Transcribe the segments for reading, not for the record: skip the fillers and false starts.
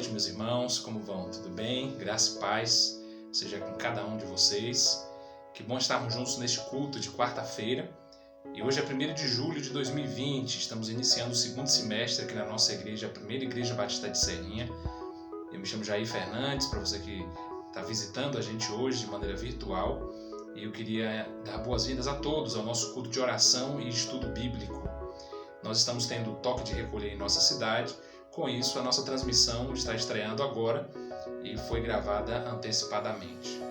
noite, meus irmãos, como vão? Tudo bem? Graça e paz seja com cada um de vocês. Que bom estarmos juntos neste culto de quarta-feira. E hoje é 1º de julho de 2020, estamos iniciando o segundo semestre aqui na nossa igreja, a primeira igreja batista de Serrinha. Eu me chamo Jair Fernandes, para você que está visitando a gente hoje de maneira virtual. E eu queria dar boas-vindas a todos ao nosso culto de oração e estudo bíblico. Nós estamos tendo o toque de recolher em nossa cidade. Com isso, a nossa transmissão está estreando agora e foi gravada antecipadamente.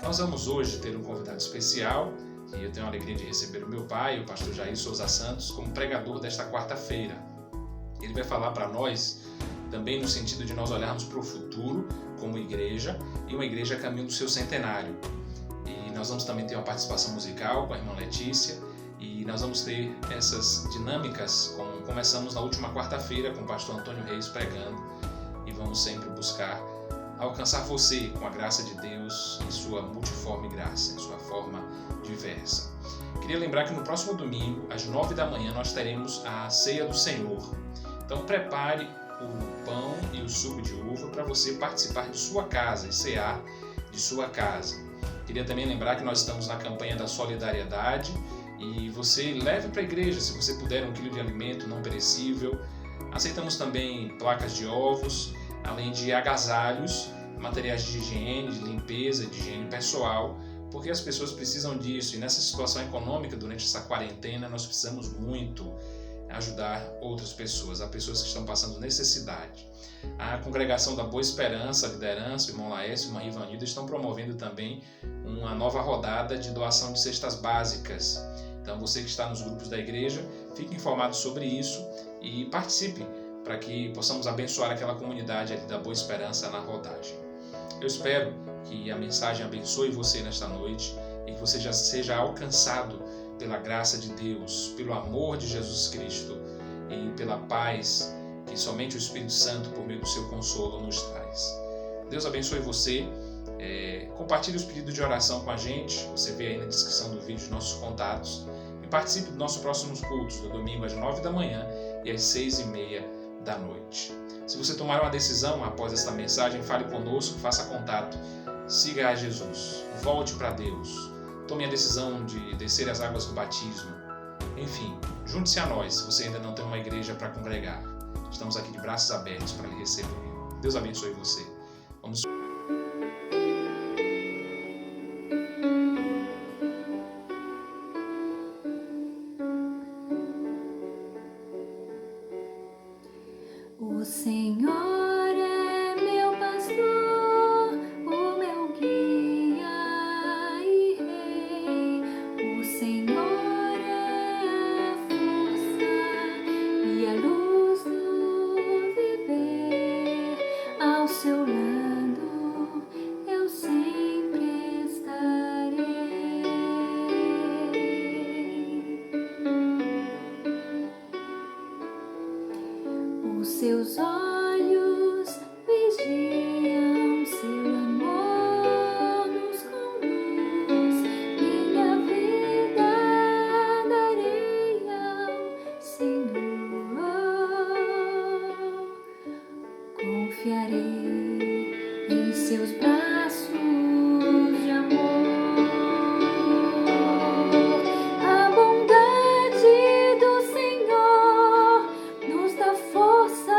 Nós vamos hoje ter um convidado especial e eu tenho a alegria de receber o meu pai, o pastor Jair Souza Santos, como pregador desta quarta-feira. Ele vai falar para nós também no sentido de nós olharmos para o futuro como igreja e uma igreja a caminho do seu centenário. E nós vamos também ter uma participação musical com a irmã Letícia e nós vamos ter essas dinâmicas como começamos na última quarta-feira com o pastor Antônio Reis pregando e vamos sempre buscar alcançar você com a graça de Deus em sua multiforme graça, em sua forma diversa. Queria lembrar que no próximo domingo, às 9 da manhã, nós teremos a Ceia do Senhor. Então prepare o pão e o suco de uva para você participar de sua casa e cear de sua casa. Queria também lembrar que nós estamos na campanha da solidariedade e você leve para a igreja, se você puder, 1 quilo de alimento não perecível. Aceitamos também placas de ovos, além de agasalhos, materiais de higiene, de limpeza, de higiene pessoal, porque as pessoas precisam disso e nessa situação econômica, durante essa quarentena, nós precisamos muito ajudar outras pessoas, há pessoas que estão passando necessidade. A Congregação da Boa Esperança, a liderança, o irmão Laércio e a irmã Ivanilda estão promovendo também uma nova rodada de doação de cestas básicas. Então você que está nos grupos da igreja, fique informado sobre isso e participe para que possamos abençoar aquela comunidade ali da Boa Esperança na rodagem. Eu espero que a mensagem abençoe você nesta noite e que você já seja alcançado pela graça de Deus, pelo amor de Jesus Cristo e pela paz que somente o Espírito Santo, por meio do seu consolo, nos traz. Deus abençoe você. Compartilhe os pedidos de oração com a gente. Você vê aí na descrição do vídeo os nossos contatos. E participe dos nossos próximos cultos, no domingo às 9 da manhã e às 6h30 da noite. Se você tomar uma decisão após esta mensagem, fale conosco, faça contato. Siga a Jesus. Volte para Deus. Tome a decisão de descer as águas do batismo. Enfim, junte-se a nós se você ainda não tem uma igreja para congregar. Estamos aqui de braços abertos para lhe receber. Deus abençoe você. Vamos. O Senhor é meu pastor, o meu guia e rei. O Senhor é a força e a luz do viver. Ao seu lado eu sempre estarei. Os seus olhos vigiam, seu amor nos conduz. Minha vida darei ao Senhor, confiarei em seus braços de amor. A bondade do Senhor nos dá força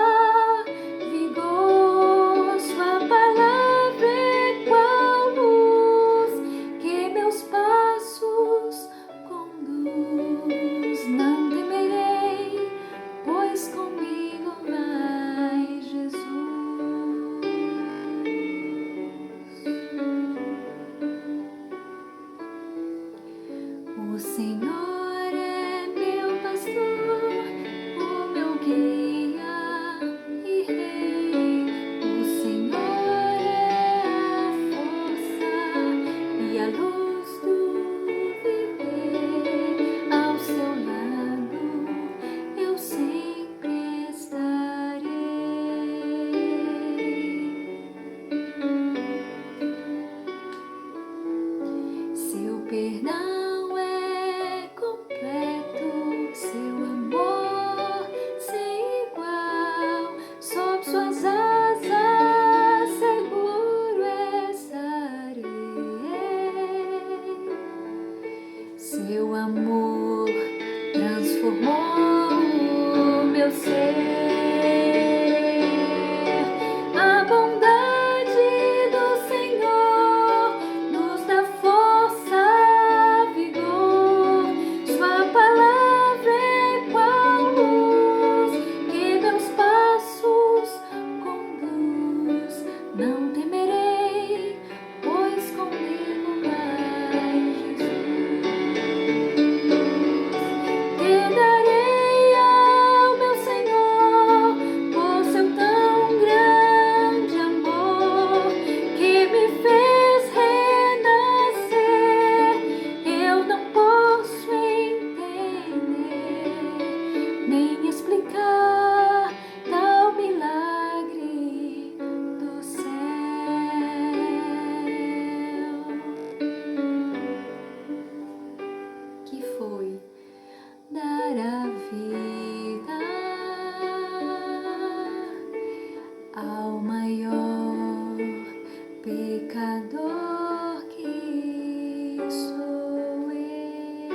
A bondade do Senhor nos dá força, vigor. Sua palavra é qual luz que meus passos conduz. Não temerei, pois comigo vai Jesus. Te darei ao meu Senhor por seu tão grande amor que me fez renascer. Eu não posso entender nem explicar tal milagre do céu. Que foi dar a vida ao maior pecador que sou eu.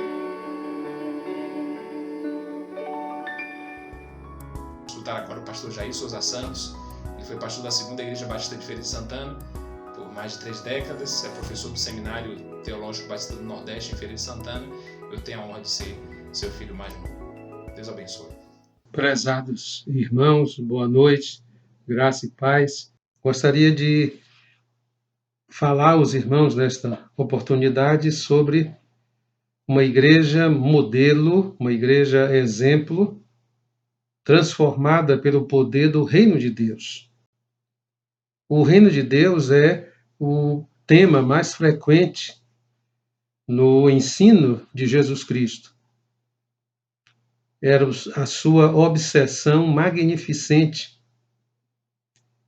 Escutar agora o pastor Jair Souza Santos. Ele foi pastor da Segunda Igreja Batista de Feira de Santana por mais de 3 décadas, é professor do Seminário Teológico Batista do Nordeste em Feira de Santana. Eu tenho a honra de ser seu filho mais novo. Deus abençoe. Prezados irmãos, boa noite, graça e paz. Gostaria de falar aos irmãos nesta oportunidade sobre uma igreja modelo, uma igreja exemplo, transformada pelo poder do Reino de Deus. O Reino de Deus é o tema mais frequente no ensino de Jesus Cristo. Era a sua obsessão magnificente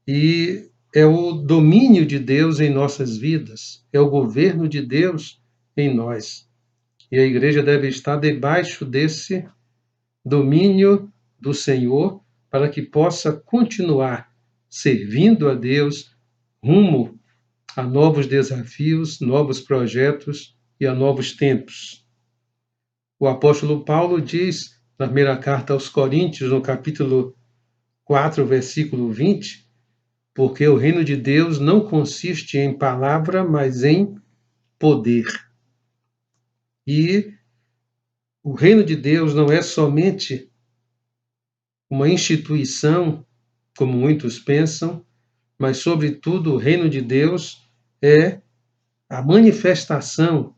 e é o domínio de Deus em nossas vidas, é o governo de Deus em nós. E a igreja deve estar debaixo desse domínio do Senhor para que possa continuar servindo a Deus rumo a novos desafios, novos projetos e a novos tempos. O apóstolo Paulo diz na primeira carta aos Coríntios, no capítulo 4, versículo 20, porque o reino de Deus não consiste em palavra, mas em poder. E o reino de Deus não é somente uma instituição, como muitos pensam, mas, sobretudo, o reino de Deus é a manifestação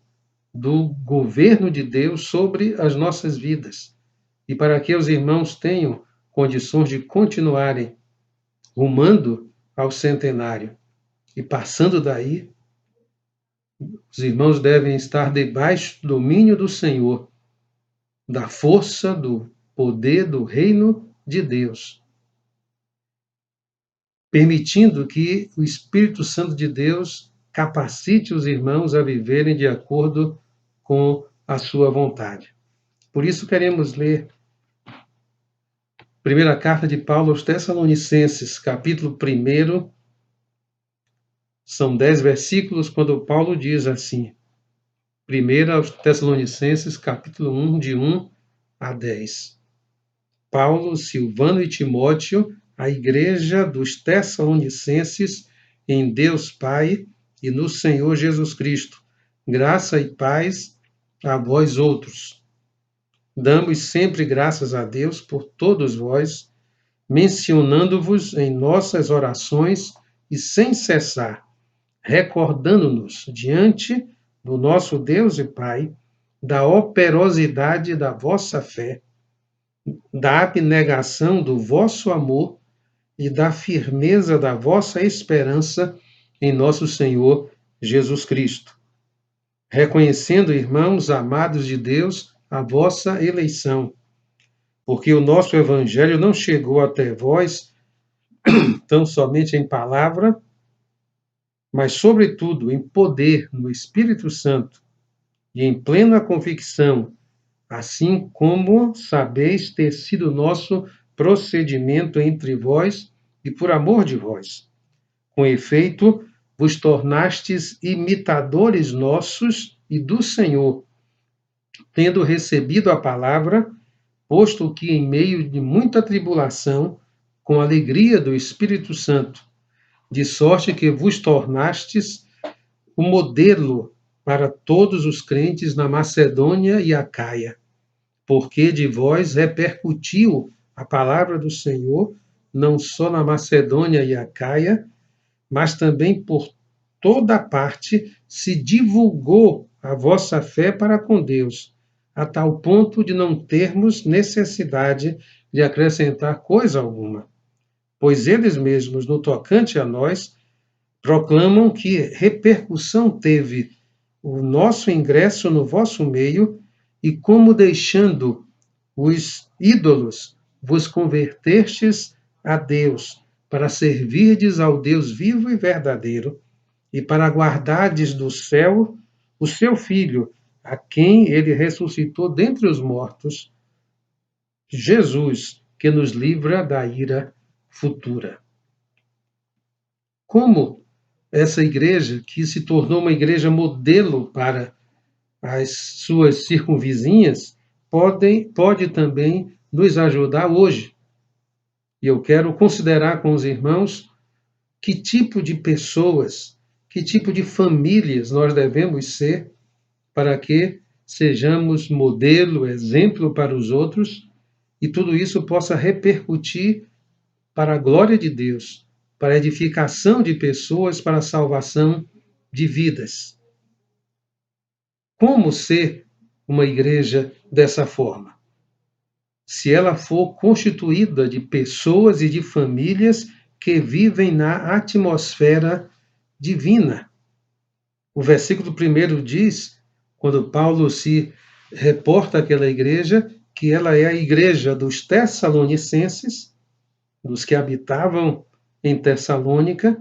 do governo de Deus sobre as nossas vidas. E para que os irmãos tenham condições de continuarem rumando ao centenário e passando daí, os irmãos devem estar debaixo do domínio do Senhor, da força, do poder do reino de Deus, permitindo que o Espírito Santo de Deus capacite os irmãos a viverem de acordo com a sua vontade. Por isso queremos ler primeira carta de Paulo aos Tessalonicenses, capítulo 1, são 10 versículos, quando Paulo diz assim, 1 aos Tessalonicenses, capítulo 1, de 1 a 10. Paulo, Silvano e Timóteo, a igreja dos Tessalonicenses, em Deus Pai e no Senhor Jesus Cristo. Graça e paz a vós outros. Damos sempre graças a Deus por todos vós, mencionando-vos em nossas orações e sem cessar, recordando-nos diante do nosso Deus e Pai da operosidade da vossa fé, da abnegação do vosso amor e da firmeza da vossa esperança em nosso Senhor Jesus Cristo. Reconhecendo, irmãos amados de Deus, a vossa eleição, porque o nosso evangelho não chegou até vós tão somente em palavra, mas, sobretudo, em poder no Espírito Santo e em plena convicção, assim como sabeis ter sido nosso procedimento entre vós e por amor de vós. Com efeito, vos tornastes imitadores nossos e do Senhor, tendo recebido a palavra, posto que em meio de muita tribulação, com a alegria do Espírito Santo, de sorte que vos tornastes o modelo para todos os crentes na Macedônia e Acaia, porque de vós repercutiu a palavra do Senhor, não só na Macedônia e Acaia, mas também por toda parte se divulgou a vossa fé para com Deus, a tal ponto de não termos necessidade de acrescentar coisa alguma. Pois eles mesmos, no tocante a nós, proclamam que repercussão teve o nosso ingresso no vosso meio e como deixando os ídolos vos convertestes a Deus, para servirdes ao Deus vivo e verdadeiro, e para guardardes do céu o seu Filho, a quem ele ressuscitou dentre os mortos, Jesus, que nos livra da ira futura. Como essa igreja, que se tornou uma igreja modelo para as suas circunvizinhas, pode também nos ajudar hoje. E eu quero considerar com os irmãos que tipo de pessoas, que tipo de famílias nós devemos ser para que sejamos modelo, exemplo para os outros e tudo isso possa repercutir para a glória de Deus, para a edificação de pessoas, para a salvação de vidas. Como ser uma igreja dessa forma? Se ela for constituída de pessoas e de famílias que vivem na atmosfera divina. O versículo 1 diz, quando Paulo se reporta àquela igreja, que ela é a igreja dos Tessalonicenses, dos que habitavam em Tessalônica,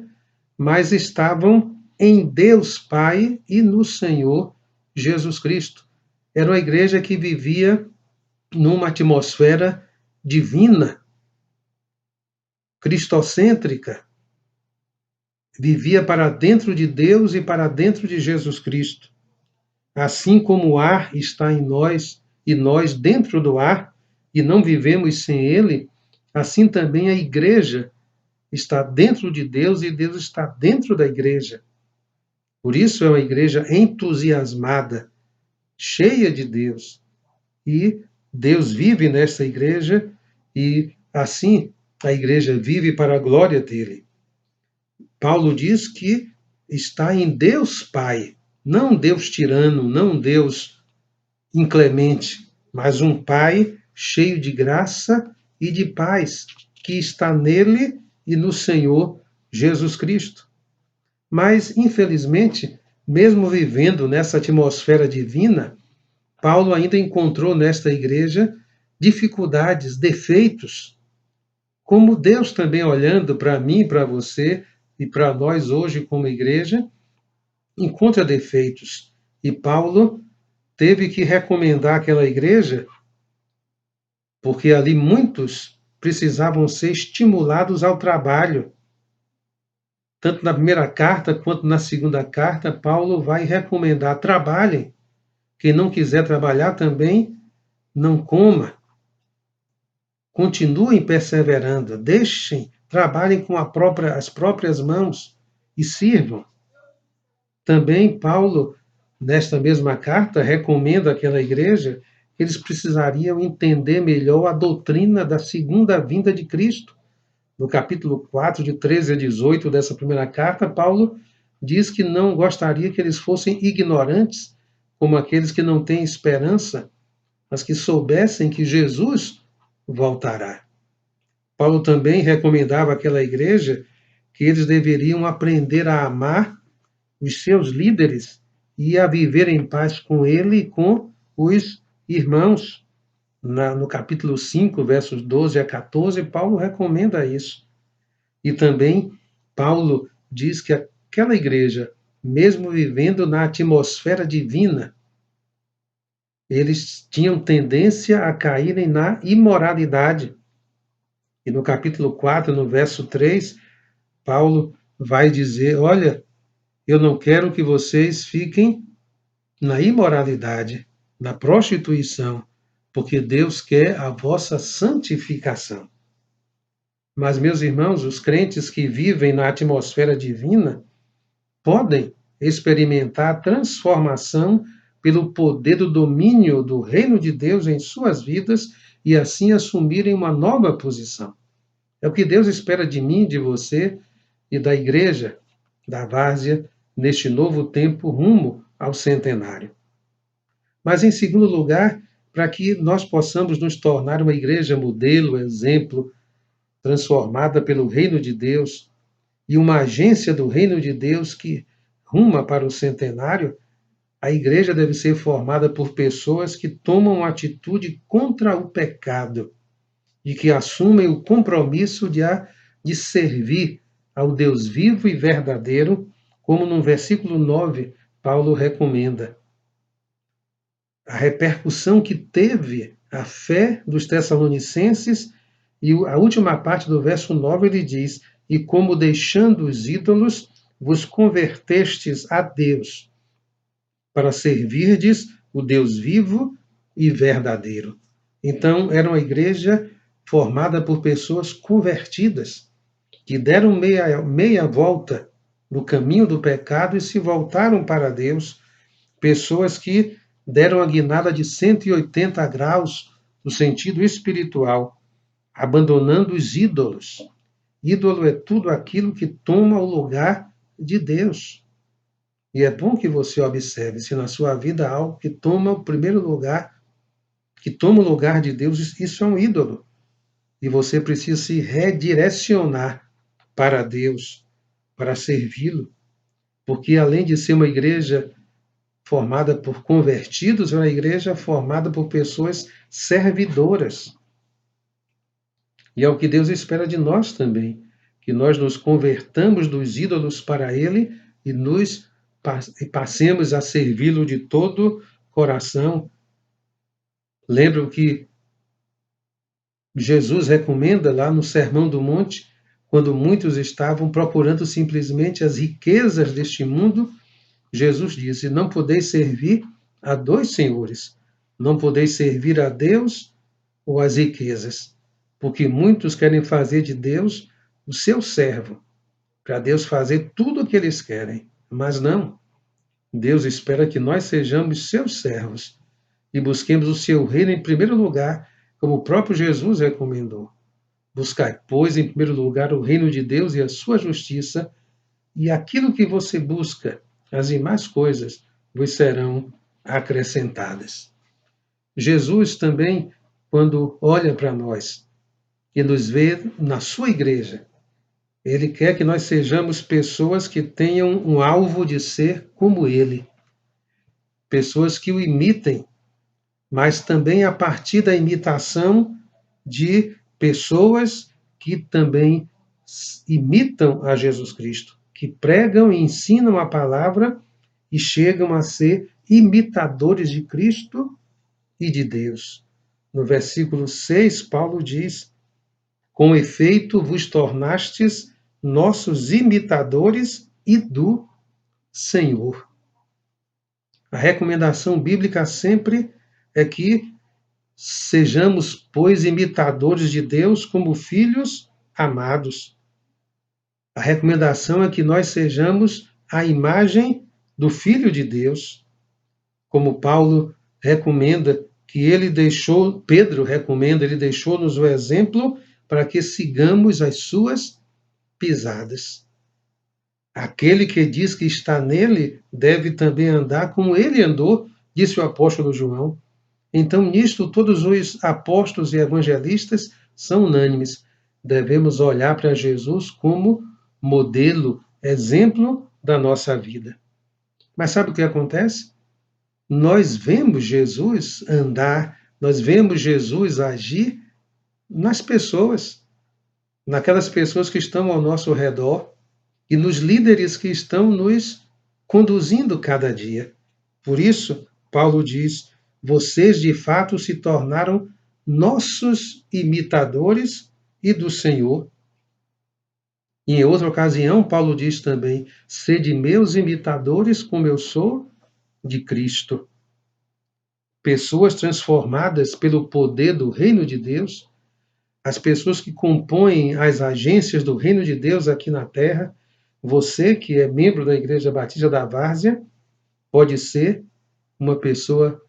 mas estavam em Deus Pai e no Senhor Jesus Cristo. Era uma igreja que vivia numa atmosfera divina, cristocêntrica, vivia para dentro de Deus e para dentro de Jesus Cristo. Assim como o ar está em nós e nós dentro do ar e não vivemos sem ele, assim também a igreja está dentro de Deus e Deus está dentro da igreja. Por isso é uma igreja entusiasmada, cheia de Deus. E Deus vive nesta igreja e assim a igreja vive para a glória dele. Paulo diz que está em Deus Pai, não Deus tirano, não Deus inclemente, mas um Pai cheio de graça e de paz, que está nele e no Senhor Jesus Cristo. Mas, infelizmente, mesmo vivendo nessa atmosfera divina, Paulo ainda encontrou nesta igreja dificuldades, defeitos, como Deus também olhando para mim, para você e para nós hoje como igreja, encontra defeitos. E Paulo teve que recomendar aquela igreja, porque ali muitos precisavam ser estimulados ao trabalho. Tanto na primeira carta quanto na segunda carta, Paulo vai recomendar: trabalhem. Quem não quiser trabalhar também, não coma. Continuem perseverando, trabalhem com as próprias mãos e sirvam. Também Paulo, nesta mesma carta, recomenda àquela igreja que eles precisariam entender melhor a doutrina da segunda vinda de Cristo. No capítulo 4, de 13 a 18 dessa primeira carta, Paulo diz que não gostaria que eles fossem ignorantes, como aqueles que não têm esperança, mas que soubessem que Jesus voltará. Paulo também recomendava àquela igreja que eles deveriam aprender a amar os seus líderes e a viver em paz com ele e com os irmãos. No capítulo 5, versos 12 a 14, Paulo recomenda isso. E também Paulo diz que aquela igreja, mesmo vivendo na atmosfera divina, eles tinham tendência a caírem na imoralidade. E no capítulo 4, no verso 3, Paulo vai dizer: olha, eu não quero que vocês fiquem na imoralidade, na prostituição, porque Deus quer a vossa santificação. Mas, meus irmãos, os crentes que vivem na atmosfera divina podem experimentar a transformação pelo poder do domínio do reino de Deus em suas vidas e assim assumirem uma nova posição. É o que Deus espera de mim, de você e da igreja, da Várzea, neste novo tempo rumo ao centenário. Mas, em segundo lugar, para que nós possamos nos tornar uma igreja modelo, exemplo, transformada pelo reino de Deus e uma agência do reino de Deus que ruma para o centenário, a igreja deve ser formada por pessoas que tomam atitude contra o pecado e que assumem o compromisso de servir ao Deus vivo e verdadeiro, como no versículo 9 Paulo recomenda. A repercussão que teve a fé dos tessalonicenses, e a última parte do verso 9 ele diz: e como deixando os ídolos, vos convertestes a Deus, para servirdes o Deus vivo e verdadeiro. Então, era uma igreja formada por pessoas convertidas, que deram meia volta no caminho do pecado e se voltaram para Deus, pessoas que deram a guinada de 180 graus no sentido espiritual, abandonando os ídolos. Ídolo é tudo aquilo que toma o lugar de Deus. E é bom que você observe se na sua vida há algo que toma o primeiro lugar, que toma o lugar de Deus, isso é um ídolo. E você precisa se redirecionar para Deus, para servi-lo. Porque além de ser uma igreja formada por convertidos, é uma igreja formada por pessoas servidoras. E é o que Deus espera de nós também, que nós nos convertamos dos ídolos para Ele e passemos a servi-lo de todo coração. Lembra que Jesus recomenda lá no Sermão do Monte, quando muitos estavam procurando simplesmente as riquezas deste mundo, Jesus disse: não podeis servir a dois senhores, não podeis servir a Deus ou às riquezas, porque muitos querem fazer de Deus o seu servo, para Deus fazer tudo o que eles querem. Mas não. Deus espera que nós sejamos seus servos e busquemos o seu reino em primeiro lugar, como o próprio Jesus recomendou. Buscai, pois, em primeiro lugar o reino de Deus e a sua justiça, e aquilo que você busca, as demais coisas, vos serão acrescentadas. Jesus também, quando olha para nós e nos vê na sua igreja, ele quer que nós sejamos pessoas que tenham um alvo de ser como ele. Pessoas que o imitem, mas também a partir da imitação de pessoas que também imitam a Jesus Cristo, que pregam e ensinam a palavra e chegam a ser imitadores de Cristo e de Deus. No versículo 6, Paulo diz: com efeito vos tornastes nossos imitadores e do Senhor. A recomendação bíblica sempre é que sejamos, pois, imitadores de Deus como filhos amados. A recomendação é que nós sejamos a imagem do Filho de Deus, como Paulo recomenda, que Pedro recomenda, ele deixou-nos o exemplo para que sigamos as suas pisadas. Aquele que diz que está nele deve também andar como ele andou, disse o apóstolo João. Então, nisto, todos os apóstolos e evangelistas são unânimes. Devemos olhar para Jesus como modelo, exemplo da nossa vida. Mas sabe o que acontece? Nós vemos Jesus andar, nós vemos Jesus agir nas pessoas, naquelas pessoas que estão ao nosso redor e nos líderes que estão nos conduzindo cada dia. Por isso, Paulo diz: vocês de fato se tornaram nossos imitadores e do Senhor. E em outra ocasião, Paulo diz também: sede meus imitadores como eu sou de Cristo. pessoas transformadas pelo poder do reino de Deus, as pessoas que compõem as agências do reino de Deus aqui na Terra. Você que é membro da Igreja Batista da Várzea pode ser uma pessoa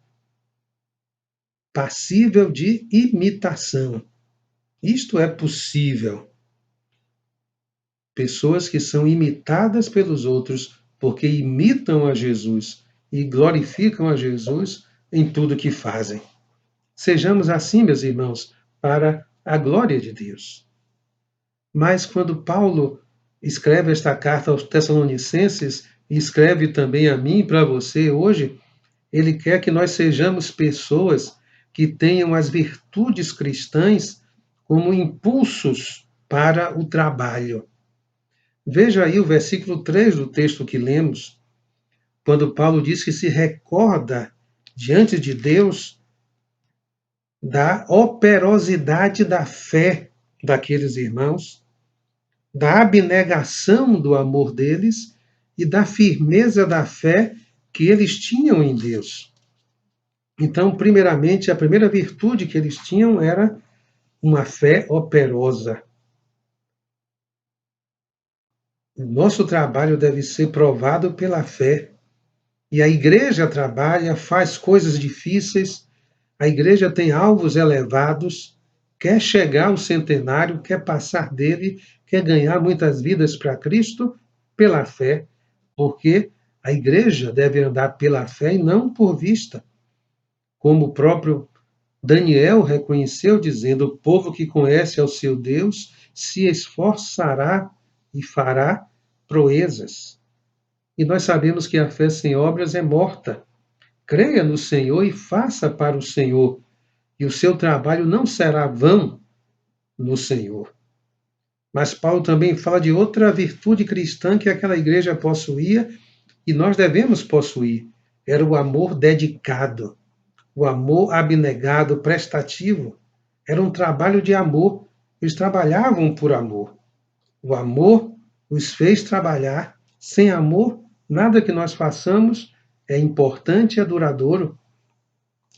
passível de imitação. Isto é possível. Pessoas que são imitadas pelos outros porque imitam a Jesus e glorificam a Jesus em tudo que fazem. Sejamos assim, meus irmãos, para a glória de Deus. Mas quando Paulo escreve esta carta aos Tessalonicenses, e escreve também a mim, para você hoje, ele quer que nós sejamos pessoas que tenham as virtudes cristãs como impulsos para o trabalho. Veja aí o versículo 3 do texto que lemos, quando Paulo diz que se recorda diante de Deus da operosidade da fé daqueles irmãos, da abnegação do amor deles e da firmeza da fé que eles tinham em Deus. Então, primeiramente, a primeira virtude que eles tinham era uma fé operosa. O nosso trabalho deve ser provado pela fé. E a igreja trabalha, faz coisas difíceis, a igreja tem alvos elevados, quer chegar ao centenário, quer passar dele, quer ganhar muitas vidas para Cristo pela fé, porque a igreja deve andar pela fé e não por vista. Como o próprio Daniel reconheceu, dizendo: o povo que conhece ao seu Deus se esforçará e fará proezas. E nós sabemos que a fé sem obras é morta. Creia no Senhor e faça para o Senhor, e o seu trabalho não será vão no Senhor. Mas Paulo também fala de outra virtude cristã que aquela igreja possuía e nós devemos possuir. Era o amor dedicado, o amor abnegado, prestativo. Era um trabalho de amor. Eles trabalhavam por amor. O amor os fez trabalhar. Sem amor, nada que nós façamos é importante e é duradouro.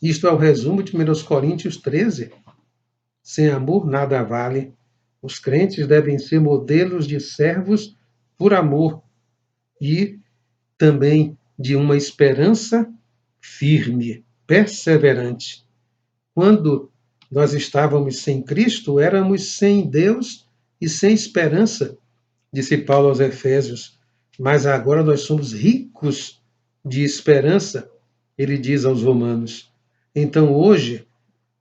Isto é o resumo de 1 Coríntios 13. Sem amor, nada vale. Os crentes devem ser modelos de servos por amor e também de uma esperança firme, perseverante. Quando nós estávamos sem Cristo, éramos sem Deus e sem esperança, disse Paulo aos Efésios. Mas agora nós somos ricos de esperança, ele diz aos Romanos. Então hoje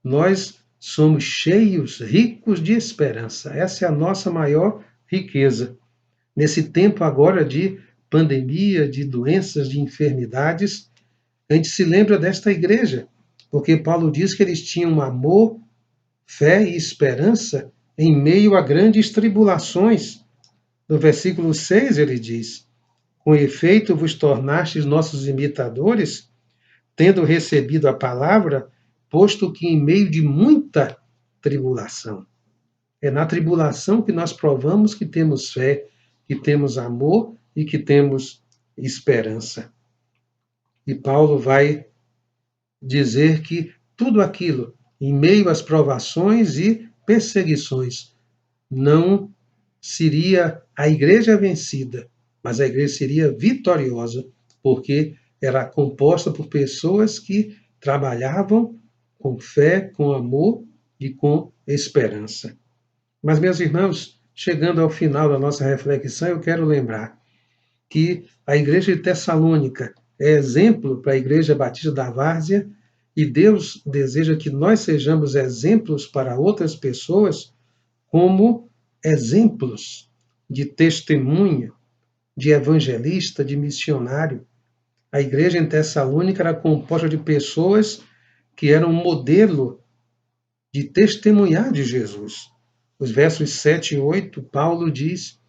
nós somos cheios, ricos de esperança. Essa é a nossa maior riqueza. Nesse tempo agora de pandemia, de doenças, de enfermidades, a gente se lembra desta igreja, porque Paulo diz que eles tinham amor, fé e esperança em meio a grandes tribulações. No versículo 6 ele diz: com efeito vos tornastes nossos imitadores, tendo recebido a palavra, posto que em meio de muita tribulação. É na tribulação que nós provamos que temos fé, que temos amor e que temos esperança. E Paulo vai dizer que tudo aquilo, em meio às provações e perseguições, não seria a igreja vencida, mas a igreja seria vitoriosa, porque era composta por pessoas que trabalhavam com fé, com amor e com esperança. Mas, meus irmãos, chegando ao final da nossa reflexão, eu quero lembrar que a igreja de Tessalônica é exemplo para a Igreja Batista da Várzea e Deus deseja que nós sejamos exemplos para outras pessoas como exemplos de testemunho, de evangelista, de missionário. A igreja em Tessalônica era composta de pessoas que eram modelo de testemunhar de Jesus. Os versos 7 e 8, Paulo diz: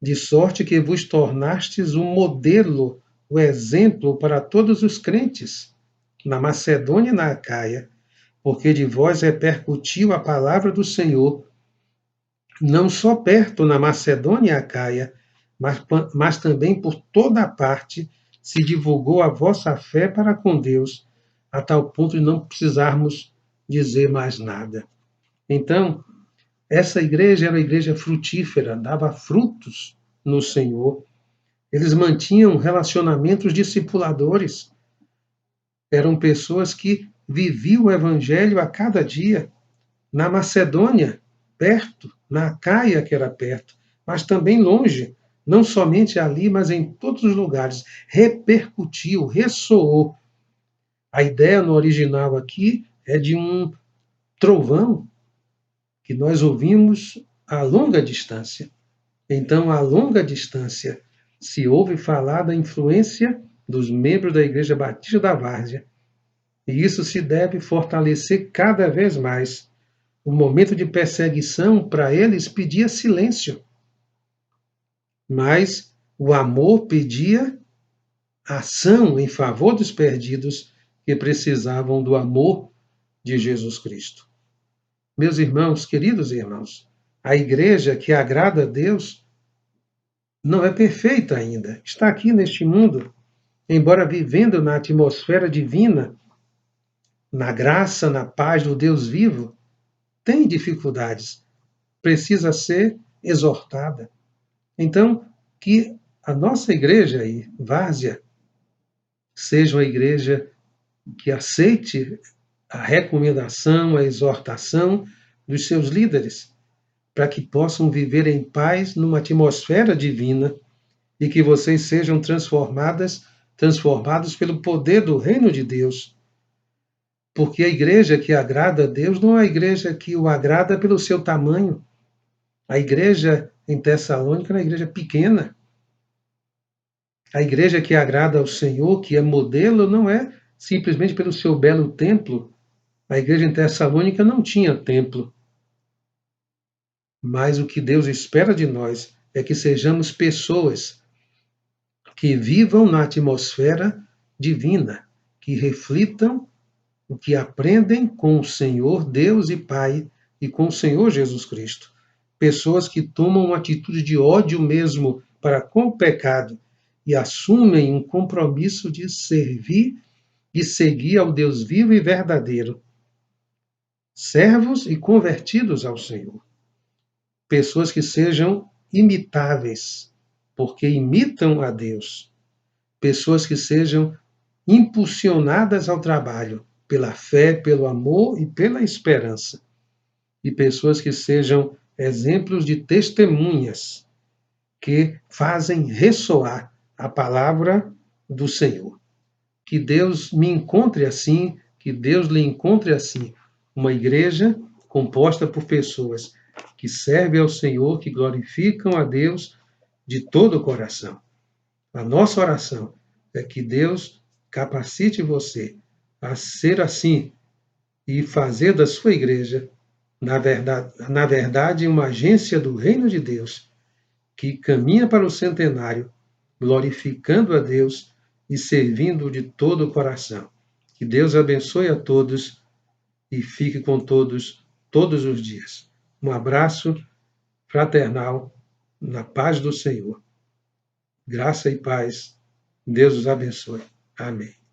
de sorte que vos tornastes um modelo, o exemplo para todos os crentes, na Macedônia e na Acaia, porque de vós repercutiu a palavra do Senhor, não só perto na Macedônia e Acaia, mas também por toda a parte se divulgou a vossa fé para com Deus, a tal ponto de não precisarmos dizer mais nada. Então, essa igreja era uma igreja frutífera, dava frutos no Senhor. Eles mantinham relacionamentos discipuladores. Eram pessoas que viviam o evangelho a cada dia. Na Macedônia, perto, na Acaia, que era perto, mas também longe, não somente ali, mas em todos os lugares. Repercutiu, ressoou. A ideia no original aqui é de um trovão que nós ouvimos a longa distância. Então, a longa distância, se ouve falar da influência dos membros da Igreja Batista da Várzea. E isso se deve fortalecer cada vez mais. O momento de perseguição, para eles, pedia silêncio. Mas o amor pedia ação em favor dos perdidos que precisavam do amor de Jesus Cristo. Meus irmãos, queridos irmãos, a igreja que agrada a Deus não é perfeita ainda. Está aqui neste mundo, embora vivendo na atmosfera divina, na graça, na paz do Deus vivo, tem dificuldades, precisa ser exortada. Então, que a nossa igreja aí, Várzea, seja uma igreja que aceite a recomendação, a exortação dos seus líderes, para que possam viver em paz numa atmosfera divina e que vocês sejam transformados pelo poder do reino de Deus. Porque a igreja que agrada a Deus não é a igreja que o agrada pelo seu tamanho. A igreja em Tessalônica é uma igreja pequena. A igreja que agrada ao Senhor, que é modelo, não é simplesmente pelo seu belo templo. A igreja em Tessalônica não tinha templo. Mas o que Deus espera de nós é que sejamos pessoas que vivam na atmosfera divina, que reflitam o que aprendem com o Senhor Deus e Pai e com o Senhor Jesus Cristo. Pessoas que tomam uma atitude de ódio mesmo para com o pecado e assumem um compromisso de servir e seguir ao Deus vivo e verdadeiro. Servos e convertidos ao Senhor. Pessoas que sejam imitáveis, porque imitam a Deus. Pessoas que sejam impulsionadas ao trabalho pela fé, pelo amor e pela esperança. E pessoas que sejam exemplos de testemunhas que fazem ressoar a palavra do Senhor. Que Deus me encontre assim, que Deus lhe encontre assim, uma igreja composta por pessoas que servem ao Senhor, que glorificam a Deus de todo o coração. A nossa oração é que Deus capacite você a ser assim e fazer da sua igreja, na verdade, uma agência do reino de Deus que caminha para o centenário, glorificando a Deus e servindo de todo o coração. Que Deus abençoe a todos e fique com todos os dias. Um abraço fraternal na paz do Senhor. Graça e paz. Deus os abençoe. Amém.